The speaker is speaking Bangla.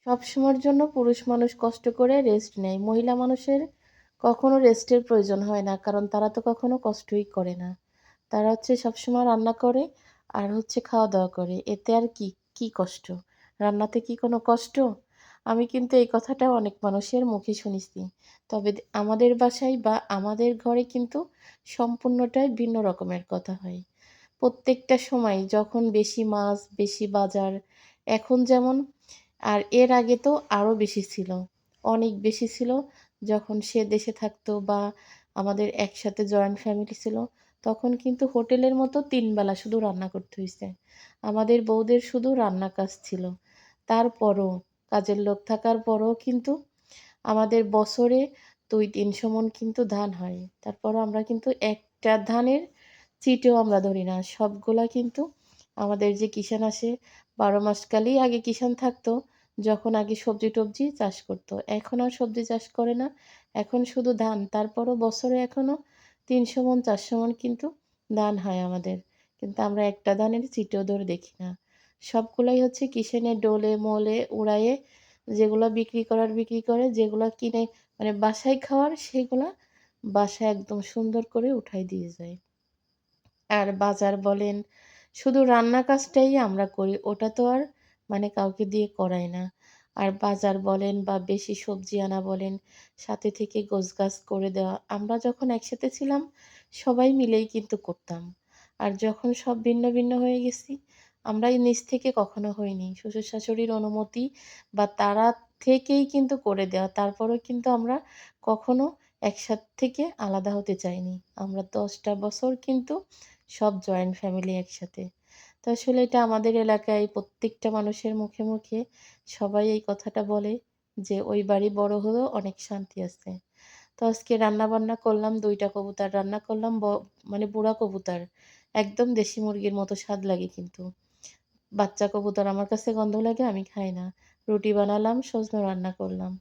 সবসময়ের জন্য পুরুষ মানুষ কষ্ট করে রেস্ট নেয়। মহিলা মানুষের কখনো রেস্টের প্রয়োজন হয় না। কারণ তারা তো কখনো কষ্টই করে না। তারা হচ্ছে সবসময় রান্না করে আর হচ্ছে খাওয়া-দাওয়া করে। এতে আর কি কষ্ট? রান্নাতে কি কোনো কষ্ট? আমি কিন্তু এই কথাটা অনেক মানুষের মুখে শুনেছি। তবে আমাদের বাসায় বা আমাদের ঘরে কিন্তু সম্পূর্ণটাই ভিন্ন রকমের কথা হয়। প্রত্যেকটা সময় যখন বেশি মাছ, বেশি বাজার, এখন যেমন আর এর আগে তো আরো বেশি ছিল। অনেক বেশি ছিল যখন সে দেশে থাকতো বা আমাদের একসাথে জয়েন্ট ফ্যামিলি ছিল, তখন কিন্তু হোটেলের মতো ৩ বেলা শুধু রান্না করতে হইছে। আমাদের বউদের শুধু রান্না কাজ ছিল। তারপরও কাজের লোক থাকার পরেও কিন্তু আমাদের বছরে ২-৩০০ মণ কিন্তু ধান হয়। তারপরও আমরা কিন্তু একটা ধানের চিটেও আমরা ধরি না। সবগুলা কিন্তু আমাদের যে কিষাণ আসে ১২ মাসকালই আগে কিষাণ থাকতো, যখন আগে সবজি-টবজি চাষ করত। এখন আর সবজি চাষ করে না। এখন শুধু ধান। তারপরও বছরে এখনো ৩০০ মণ ৪০০ মণ কিন্তু ধান হয় আমাদের। কিন্তু আমরা একটা ধানের চিটেও ধরে দেখি না। সবগুলাই হচ্ছে কিষাণে ডোলে-মোলে উড়ায়ে যেগুলা বিক্রি করার বিক্রি করে, যেগুলা কিনে মানে বাসায় খাওয়ার সেগুলা বাসায় একদম সুন্দর করে উঠায় দিয়ে যায়। আর বাজার বলেন, শুধু রান্না কাজটাই আমরা করি। ওটা তো আর মানে কাউকে দিয়ে করাই না। আর বাজার বলেন বা বেশি সবজি আনা বলেন, সাথে থেকে গোছগাছ করে দেওয়া। আমরা যখন একসাথে ছিলাম, সবাই মিলেই কিন্তু করতাম। আর যখন সব ভিন্ন, ভিন্ন হয়ে গেছি, আমরা এই নিজ থেকে কখনো হইনি। শ্বশুর-শাশুড়ির অনুমতি বা তারা থেকেই কিন্তু করে দেওয়া। তারপরেও কিন্তু আমরা কখনো একসাথে থেকে আলাদা হতে চাইনি। আমরা ১০ টা বছর কিন্তু সব জয়েন্ট ফ্যামিলি একসাথে। তো আসলে এটা আমাদের এলাকায় প্রত্যেকটা মানুষের মুখে, মুখে সবাই এই কথাটা বলে যে, "ওই বাড়ি বড় হলেও অনেক শান্তি আছে।" তো আজকে রান্না-বান্না করলাম, ২ টা কবুতর রান্না করলাম, মানে বুড়া কবুতর। একদম দেশি মুরগির মতো স্বাদ লাগে কিন্তু। বাচ্চা কবুতর আমার কাছে গন্ধ লাগে, আমি খাই না। রুটি বানালাম, সজনে রান্না করলাম।